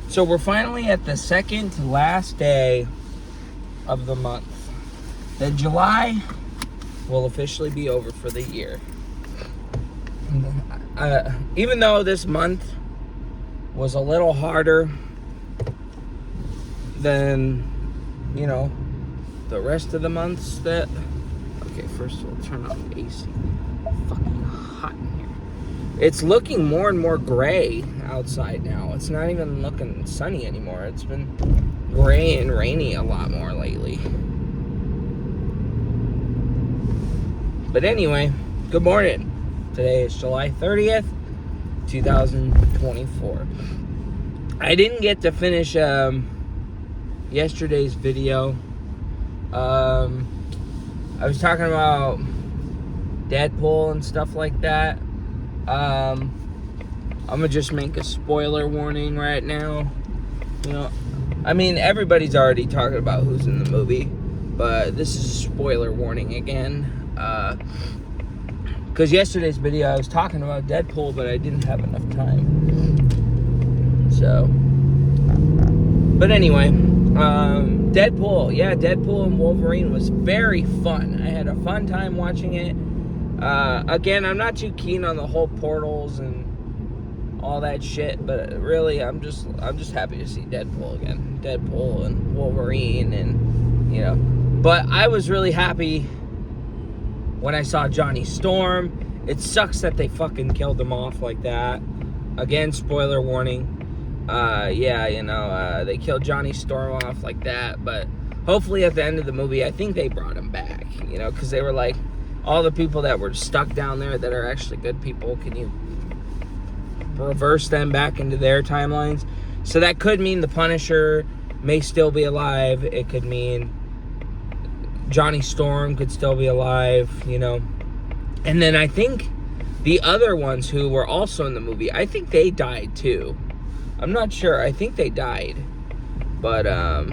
So we're finally at the second to last day of the month. Then July will officially be over for the year. Even though this month was a little harder than, the rest of the months that... Okay, first we'll turn on the AC. Fucking hot in here. It's looking more and more gray outside now. It's not even looking sunny anymore. It's been gray and rainy a lot more lately. But anyway, good morning. Today is July 30th, 2024. I didn't get to finish yesterday's video. I was talking about Deadpool and stuff like that. I'm gonna just make a spoiler warning right now. Everybody's already talking about who's in the movie, but this is a spoiler warning again. Because yesterday's video I was talking about Deadpool, but I didn't have enough time. So, but anyway, Deadpool and Wolverine was very fun. I had a fun time watching it. Again, I'm not too keen on the whole portals and all that shit, but really, I'm just happy to see Deadpool again. Deadpool and Wolverine, and But I was really happy when I saw Johnny Storm. It sucks that they fucking killed him off like that. Again, spoiler warning. They killed Johnny Storm off like that, but hopefully at the end of the movie, I think they brought him back, because they were like, all the people that were stuck down there that are actually good people, can you reverse them back into their timelines? So that could mean the Punisher may still be alive. It could mean Johnny Storm could still be alive, And then I think the other ones who were also in the movie, I think they died too. I'm not sure. I think they died. But I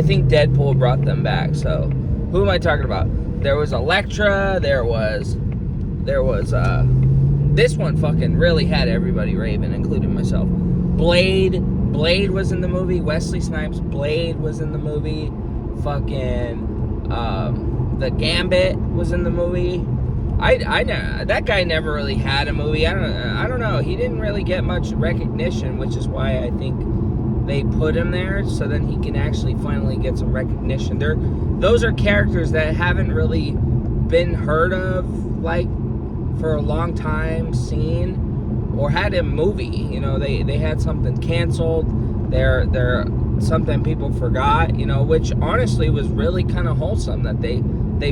think Deadpool brought them back. So who am I talking about? There was Elektra. There was this one fucking really had everybody raving, including myself. Blade was in the movie. Wesley Snipes' Blade was in the movie. Fucking the Gambit was in the movie. That guy never really had a movie. I don't know. He didn't really get much recognition, which is why I think they put him there, so then he can actually finally get some recognition. Those are characters that haven't really been heard of, like, for a long time, seen, or had a movie. They had something canceled. They're something people forgot, which honestly was really kind of wholesome that they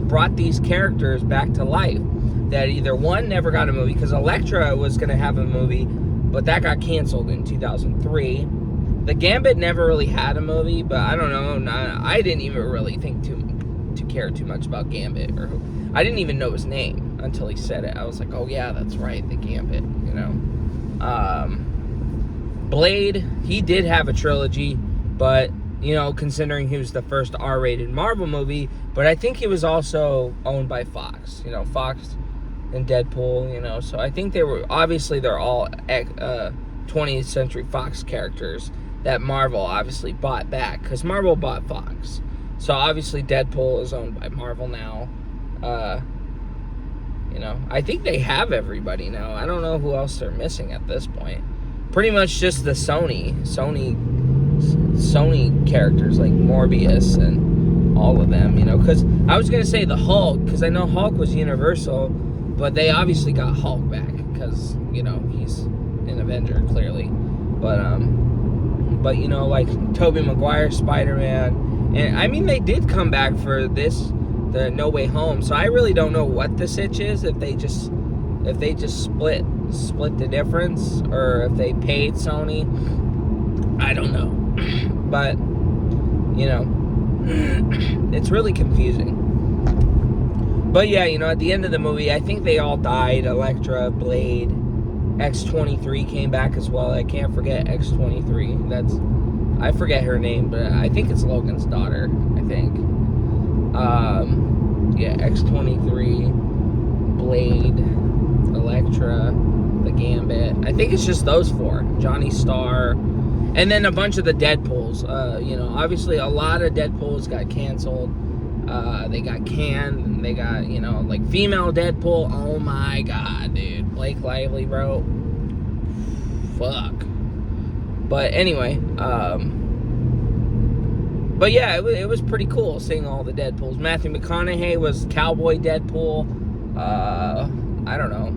brought these characters back to life. That either one never got a movie, because Elektra was going to have a movie, but that got canceled in 2003. The Gambit never really had a movie, but I don't know. I didn't even really think to care too much about Gambit. I didn't even know his name until he said it. I was like, oh yeah, that's right, the Gambit, Blade, he did have a trilogy, but, considering he was the first R-rated Marvel movie, but I think he was also owned by Fox, Fox and Deadpool, so I think they're all 20th Century Fox characters that Marvel obviously bought back, because Marvel bought Fox. So obviously Deadpool is owned by Marvel now. I think they have everybody now. I don't know who else they're missing at this point. Pretty much just the Sony characters like Morbius and all of them, because I was going to say the Hulk, because I know Hulk was Universal, but they obviously got Hulk back because, he's an Avenger, clearly. But like Tobey Maguire, Spider-Man, and they did come back for the No Way Home, so I really don't know what the sitch is, if they just split the difference, or if they paid Sony. I don't know. But, it's really confusing. But yeah, at the end of the movie, I think they all died. Elektra, Blade, X-23 came back as well. I can't forget X-23. I forget her name, but I think it's Logan's daughter, I think. X-23, Blade, Elektra, the Gambit. I think it's just those four. Johnny Starr. And then a bunch of the Deadpools. Obviously a lot of Deadpools got canceled. They got canned. And they got, like female Deadpool. Oh my god, dude. Blake Lively, bro. Fuck. But anyway, but yeah, it was pretty cool seeing all the Deadpools. Matthew McConaughey was Cowboy Deadpool. I don't know.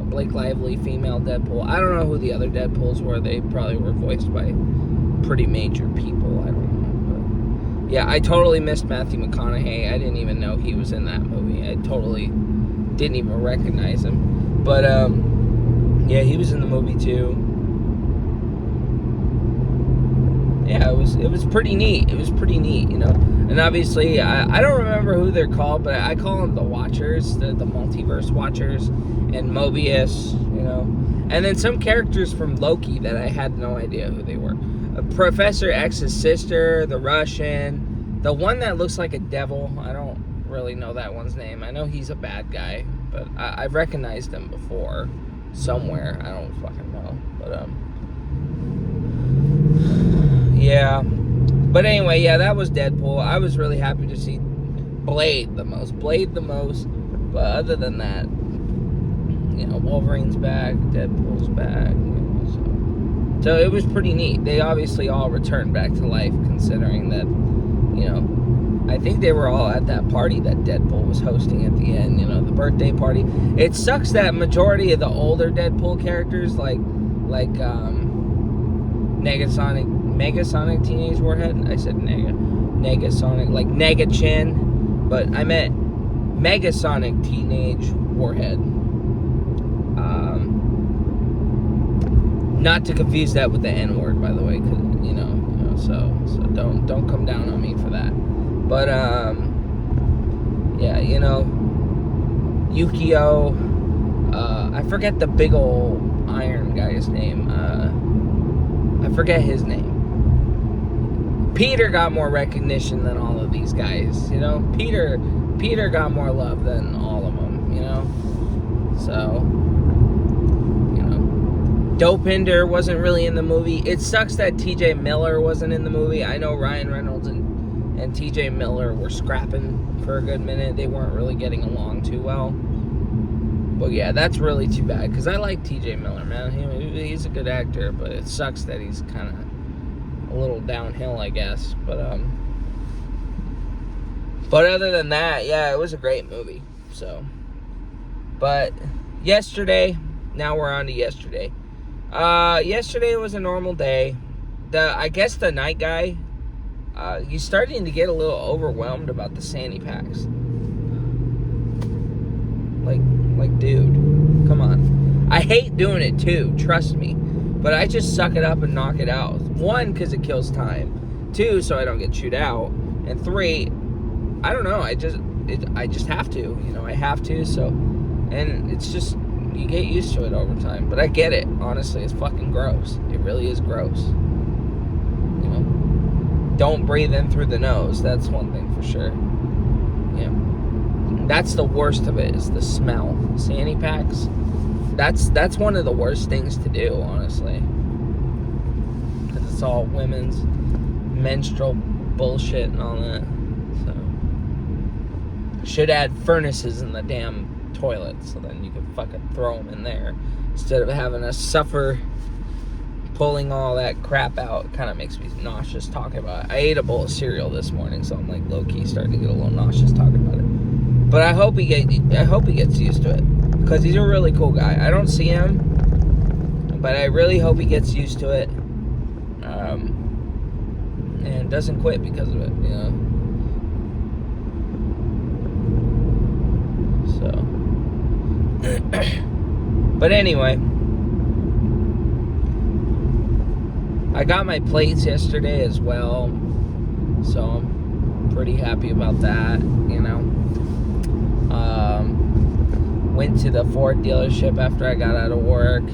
Blake Lively, female Deadpool. I don't know who the other Deadpools were. They probably were voiced by pretty major people. I don't know. But yeah, I totally missed Matthew McConaughey. I didn't even know he was in that movie. I totally didn't even recognize him. But yeah, he was in the movie too. Yeah, it was pretty neat. It was pretty neat, And obviously, I don't remember who they're called, but I call them the Watchers, the Multiverse Watchers, and Mobius, And then some characters from Loki that I had no idea who they were. Professor X's sister, the Russian, the one that looks like a devil. I don't really know that one's name. I know he's a bad guy, but I've recognized him before somewhere. I don't fucking know, but yeah. But anyway, yeah, that was Deadpool. I was really happy to see Blade the most. But other than that, Wolverine's back, Deadpool's back. So it was pretty neat. They obviously all returned back to life, considering that, I think they were all at that party that Deadpool was hosting at the end, the birthday party. It sucks that majority of the older Deadpool characters, like Megasonic Teenage Warhead. I said Negasonic, like Negachin, but I meant Megasonic Teenage Warhead. Not to confuse that with the N-word, by the way, cause, so don't come down on me for that. But yeah, Yukio. I forget the big old iron guy's name. I forget his name. Peter got more recognition than all of these guys, Peter got more love than all of them, So, Dopinder wasn't really in the movie. It sucks that TJ Miller wasn't in the movie. I know Ryan Reynolds and TJ Miller were scrapping for a good minute. They weren't really getting along too well. But yeah, that's really too bad, because I like TJ Miller, man. He's a good actor, but it sucks that he's kind of a little downhill, I guess. But other than that, yeah, it was a great movie. So, but yesterday, now we're on to yesterday. Yesterday was a normal day. I guess the night guy, he's starting to get a little overwhelmed about the Sandy packs. Like, dude, come on. I hate doing it too, trust me. But I just suck it up and knock it out. 1, because it kills time. 2, so I don't get chewed out. And 3, I don't know. I just have to. I have to. So, and it's just, you get used to it over time. But I get it. Honestly, it's fucking gross. It really is gross. Don't breathe in through the nose. That's one thing for sure. Yeah. That's the worst of it, is the smell. Sandy packs. That's one of the worst things to do, honestly. Because it's all women's menstrual bullshit and all that. So, should add furnaces in the damn toilet, so then you can fucking throw them in there instead of having to suffer pulling all that crap out. It kind of makes me nauseous talking about it. I ate a bowl of cereal this morning, so I'm like low-key starting to get a little nauseous talking about it. But I hope he gets used to it, because he's a really cool guy. I don't see him, but I really hope he gets used to it, and doesn't quit because of it, So, but anyway, I got my plates yesterday as well, so I'm pretty happy about that, Went to the Ford dealership after I got out of work,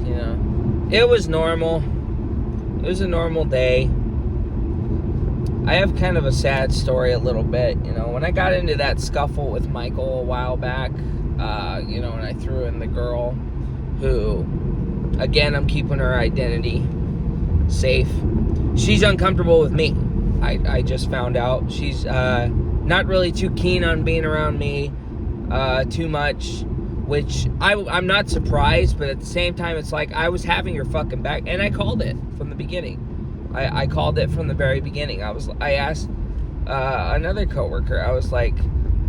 It was normal. It was a normal day. I have kind of a sad story a little bit, When I got into that scuffle with Michael a while back, and I threw in the girl who Again, I'm keeping her identity safe. She's uncomfortable with me. I just found out. She's not really too keen on being around me too much, which I'm not surprised, but at the same time, it's like I was having her fucking back, and I called it from the beginning. I called it from the very beginning. I asked another coworker. I was like,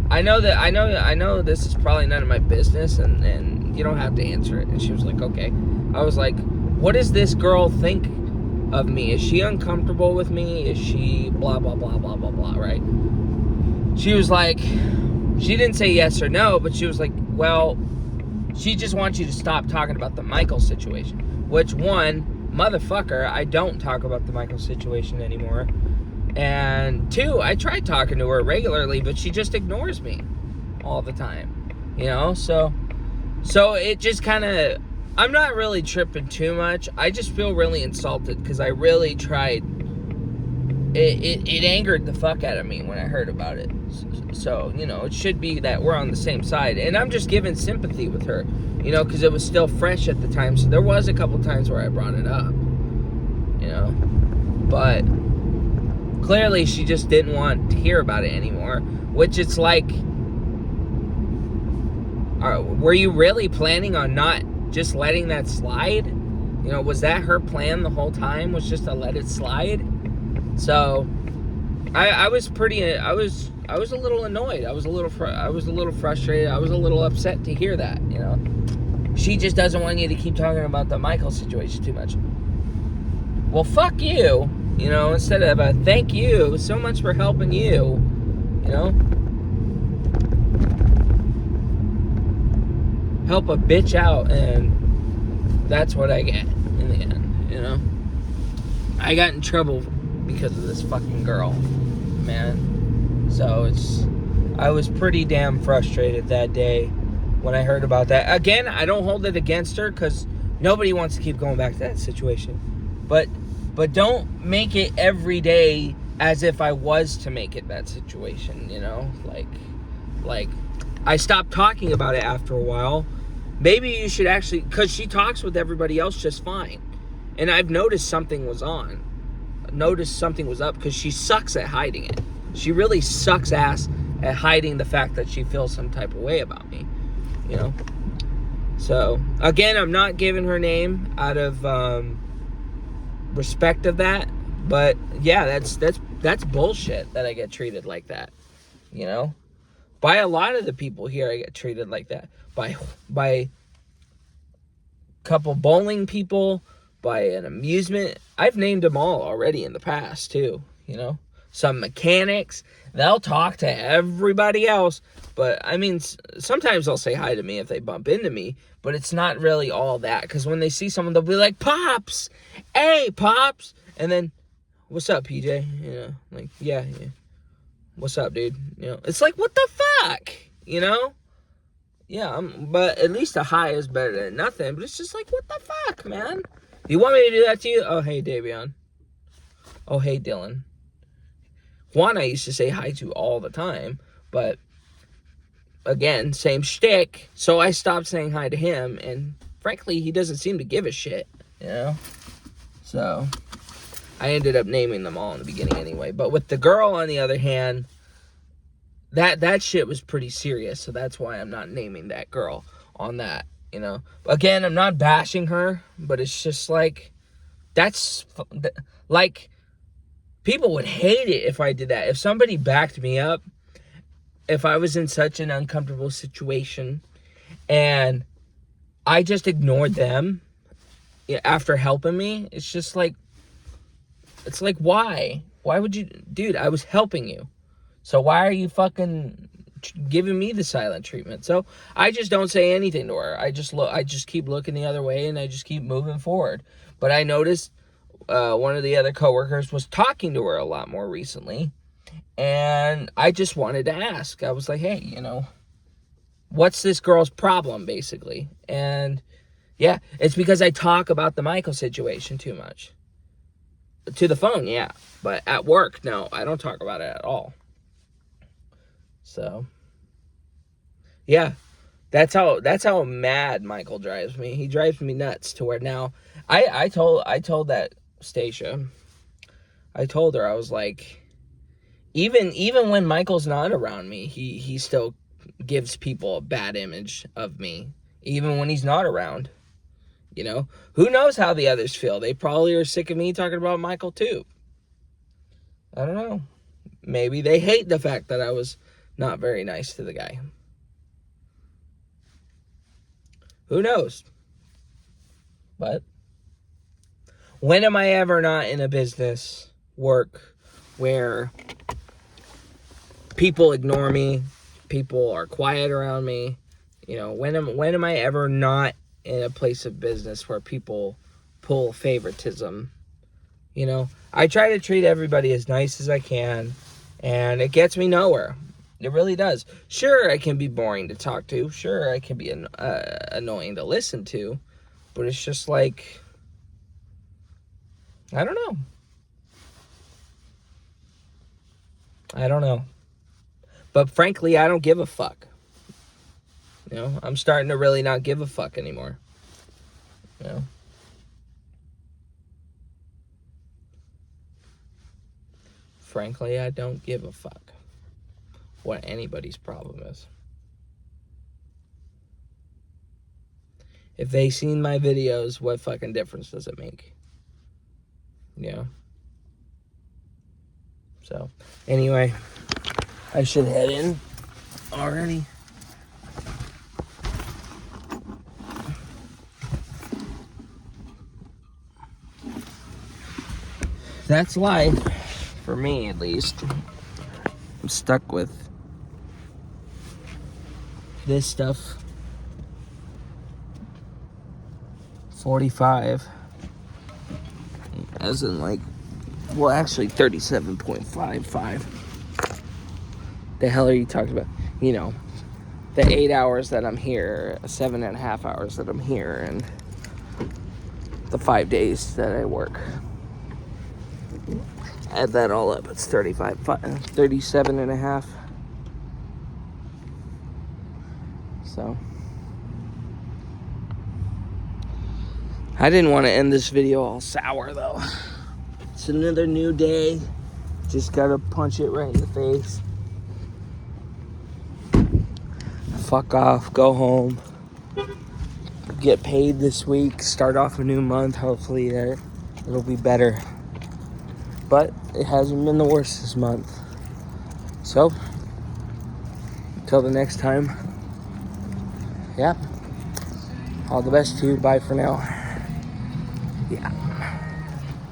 I know this is probably none of my business, and you don't have to answer it. And she was like, okay. I was like, what does this girl think of me? Is she uncomfortable with me? Is she blah blah blah blah blah blah, right? She was like, she didn't say yes or no, but she was like, well, she just wants you to stop talking about the Michael situation. Which, one, motherfucker, I don't talk about the Michael situation anymore. And two, I tried talking to her regularly, but she just ignores me all the time. You know, so it just kind of, I'm not really tripping too much. I just feel really insulted because I really tried. It angered the fuck out of me when I heard about it. So, you know, it should be that we're on the same side. And I'm just giving sympathy with her, you know, because it was still fresh at the time. So there was a couple times where I brought it up, you know. But clearly she just didn't want to hear about it anymore. Which it's like, were you really planning on not just letting that slide? You know, was that her plan the whole time, was just to let it slide? So I was a little annoyed. I was a little frustrated. I was a little upset to hear that, you know. She just doesn't want you to keep talking about the Michael situation too much. Well, fuck you, you know, instead of a thank you so much for helping you, you know. Help a bitch out, and that's what I get in the end, you know. I got in trouble because of this fucking girl, man. So I was pretty damn frustrated that day when I heard about that. Again, I don't hold it against her because nobody wants to keep going back to that situation. But don't make it every day as if I was to make it that situation, you know? Like I stopped talking about it after a while. Maybe you should actually, because she talks with everybody else just fine. And I've noticed something was up because she sucks at hiding it. She really sucks ass at hiding the fact that she feels some type of way about me, you know. So again, I'm not giving her name out of respect of that, but yeah, that's bullshit that I get treated like that, you know. By a lot of the people here, I get treated like that. By a couple bowling people, by an amusement. I've named them all already in the past, too, you know. Some mechanics, they'll talk to everybody else. But, I mean, sometimes they'll say hi to me if they bump into me. But it's not really all that. Because when they see someone, they'll be like, Pops! Hey, Pops! And then, what's up, PJ? You know, like, yeah. What's up, dude? You know, it's like, what the fuck? You know? Yeah, but at least a hi is better than nothing. But it's just like, what the fuck, man? You want me to do that to you? Oh, hey, Davion. Oh, hey, Dylan. Juan I used to say hi to all the time. But, again, same shtick. So I stopped saying hi to him. And, frankly, he doesn't seem to give a shit. You know? So I ended up naming them all in the beginning anyway. But with the girl, on the other hand, that shit was pretty serious. So that's why I'm not naming that girl on that, you know. Again, I'm not bashing her, but it's just like, like, people would hate it if I did that. If somebody backed me up, if I was in such an uncomfortable situation, and I just ignored them after helping me, it's just like, it's like, why? Why would you... Dude, I was helping you. So why are you fucking giving me the silent treatment? So I just don't say anything to her. I just keep looking the other way, and I just keep moving forward. But I noticed one of the other coworkers was talking to her a lot more recently. And I just wanted to ask. I was like, hey, you know, what's this girl's problem, basically? And yeah, it's because I talk about the Michael situation too much. To the phone, yeah. But at work, no, I don't talk about it at all. So, yeah. That's how mad Michael drives me. He drives me nuts to where now I told that Stacia, I told her, I was like, even when Michael's not around me, he still gives people a bad image of me, even when he's not around. You know, who knows how the others feel? They probably are sick of me talking about Michael too. I don't know. Maybe they hate the fact that I was not very nice to the guy. Who knows? But when am I ever not in a business work where people ignore me, people are quiet around me? You know, when am I ever not in a place of business where people pull favoritism? You know, I try to treat everybody as nice as I can, and it gets me nowhere. It really does. Sure, I can be boring to talk to. Sure, I can be annoying to listen to. But it's just like, I don't know. I don't know. But frankly, I don't give a fuck. You know, I'm starting to really not give a fuck anymore. You know? Frankly, I don't give a fuck what anybody's problem is. If they seen my videos, what fucking difference does it make? Yeah. So, anyway, I should head in already. That's life, for me at least. I'm stuck with this stuff. 45. As in, like, well, actually 37.55. The hell are you talking about? You know, the 8 hours that I'm here, 7.5 hours that I'm here, and the 5 days that I work. Add that all up, it's 37.5. So, I didn't want to end this video all sour though. It's another new day. Just gotta punch it right in the face. Fuck off, go home. Get paid this week, start off a new month. Hopefully it'll be better. But it hasn't been the worst this month. So, until the next time, yeah, all the best to you. Bye for now. Yeah.